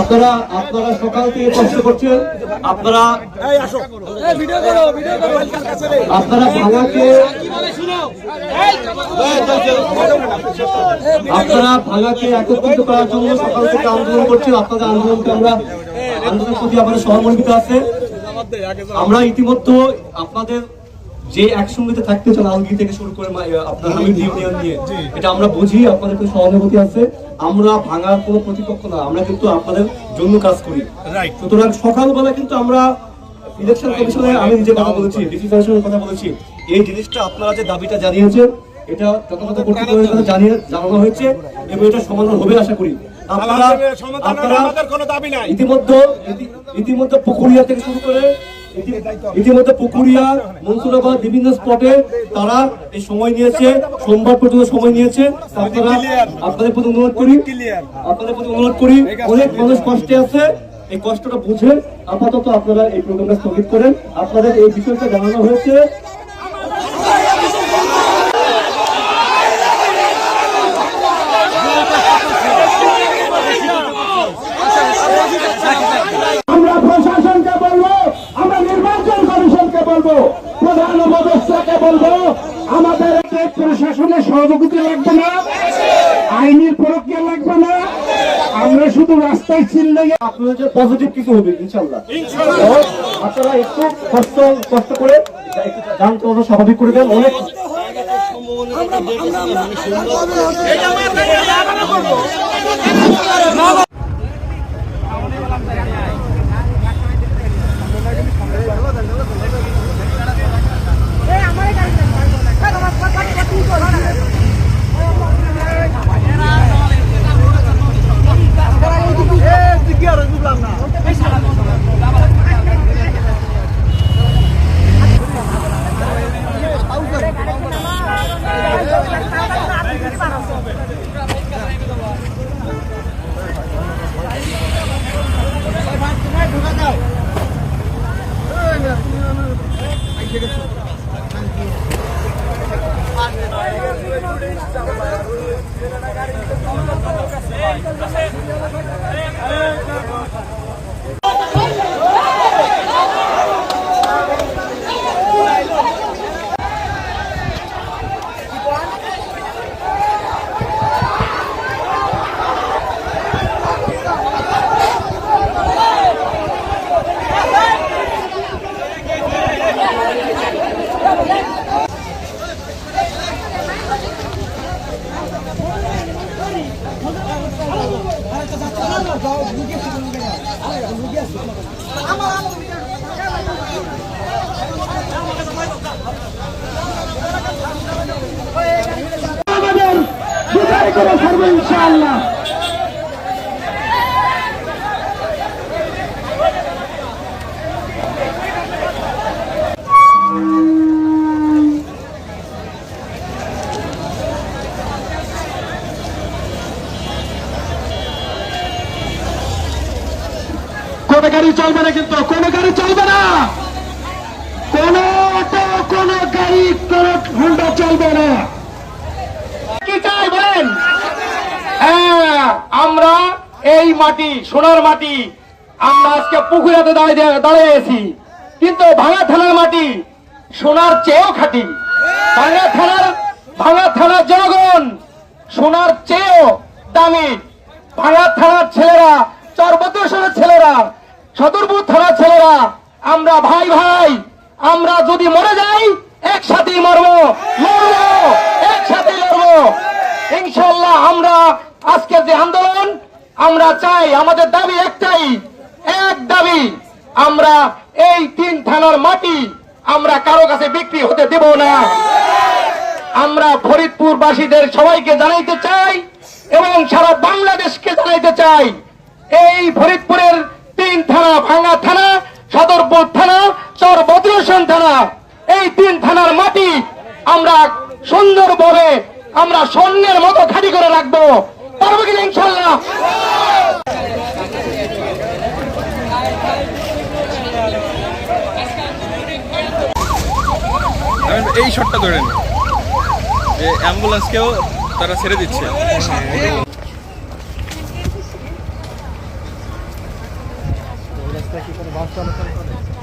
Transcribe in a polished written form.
আপনারা সকাল থেকে কষ্ট করছেন, আপনারা ভাঙাকে একত্রিত করার জন্য সকাল থেকে আন্দোলন করছেন। আপনাদের আন্দোলনকে আন্দোলনের প্রতি আমাদের সহমর্মিতা আছে। আমরা ইতিমধ্যে আপনাদের যে একসঙ্গে থাকতে চান আলগি থেকে শুরু করে আপনার হামিদ ইউনিয়ন নিয়ে, এটা আমরা বুঝি, আপনাদের কোনো সহানুভূতি আছে। আমরা ভাঙার কোনো প্রতিপক্ষ না, আমরা কিন্তু আপনাদের জন্য কাজ করি। সুতরাং সকালবেলা কিন্তু আমরা ইলেকশন কমিশনে আমি নিজে কথা বলেছি, ডিসি কমিশনের কথা বলেছি। এই জিনিসটা আপনারা যে দাবিটা জানিয়েছেন এটা যথাযথ কর্তৃপক্ষের কাছে জানানো হয়েছে এবং এটা সমাধান হবে আশা করি। আপনারা ইতিমধ্যে পুকুরিয়া থেকে শুরু করে পুকুরিয়া, মনসুরাবাদ বিভিন্ন স্পটে তারা এই সময় নিয়েছে, সোমবার পর্যন্ত সময় নিয়েছে। আপনারা আপনাদের প্রতি অনুরোধ করি অনেক মানুষ কষ্টে আছে, এই কষ্টটা বুঝে আপাতত আপনারা এই প্রোগ্রামটা স্থগিত করেন। আপনাদের এই বিষয়টা জানানো হয়েছে। আমরা প্রশাসনকে বলবো, আমরা নির্বাচন কমিশনকে বলবো, প্রধান উপদেষ্টাকে বলবো, আমাদের প্রশাসনের সহযোগিতা লাগবে না, আইনের প্রক্রিয়া লাগবে না, আমরা শুধু রাস্তায় চিল্লে আপনাদের যে পজিটিভ কিছু হবে ইনশাআল্লাহ। আপনারা একটু কষ্ট করে গান চলানো স্বাভাবিক করে দেন। অনেক আমাদের বিদায় করে ছাড়বো ইনশাআল্লাহ। কোনো গাড়ি চলবে না, কিন্তু কোনো গাড়ি চলবে না, কোন অটো, কোন গাড়ি, কোন হোন্ডা চলবে না। কি চাই বলেন? হ্যাঁ, আমরা এই মাটি, সোনার মাটি, আমরা আজকে পুকুরাতে দাঁড়িয়েছি, কিন্তু ভাঙা থানার মাটি সোনার চেয়েও খাঁটি। ভাঙা থানার জনগণ সোনার চেয়েও দামি। ভাঙা থানার ছেলেরা, চরবদ্রেশ্বরের ছেলেরা, সদরপুর থানার ছেলেরা, আমরা ভাই ভাই, আমরা যদি মরে যাই একসাথেই মরবো, একসাথে লড়বো ইনশাআল্লাহ। আমরা আজকে যে আন্দোলন আমরা চাই, আমাদের দাবি একটাই, এক দাবি, আমরা এই 3 থানার মাটি আমরা কারো কাছে বিক্রি হতে দেব না। আমরা ফরিদপুর বাসীদের সবাইকে জানাইতে চাই এবং সারা বাংলাদেশকে জানাইতে চাই, এই ফরিদপুরের 3 থানা, ভাঙা থানা, সদরপুর থানা, চরবদ্রেশ্বর থানা, এই 3 থানার মাটি আমরা সুন্দরভাবে আমরা স্বর্ণের মতো খাঁটি করে রাখবো। পারবো কিনা ইনশাআল্লাহ? এই শটটা ধরেন, যে অ্যাম্বুলেন্সকেও তারা ছেড়ে দিচ্ছে। রাস্তায় কি কোনো বাস চলাচল করে?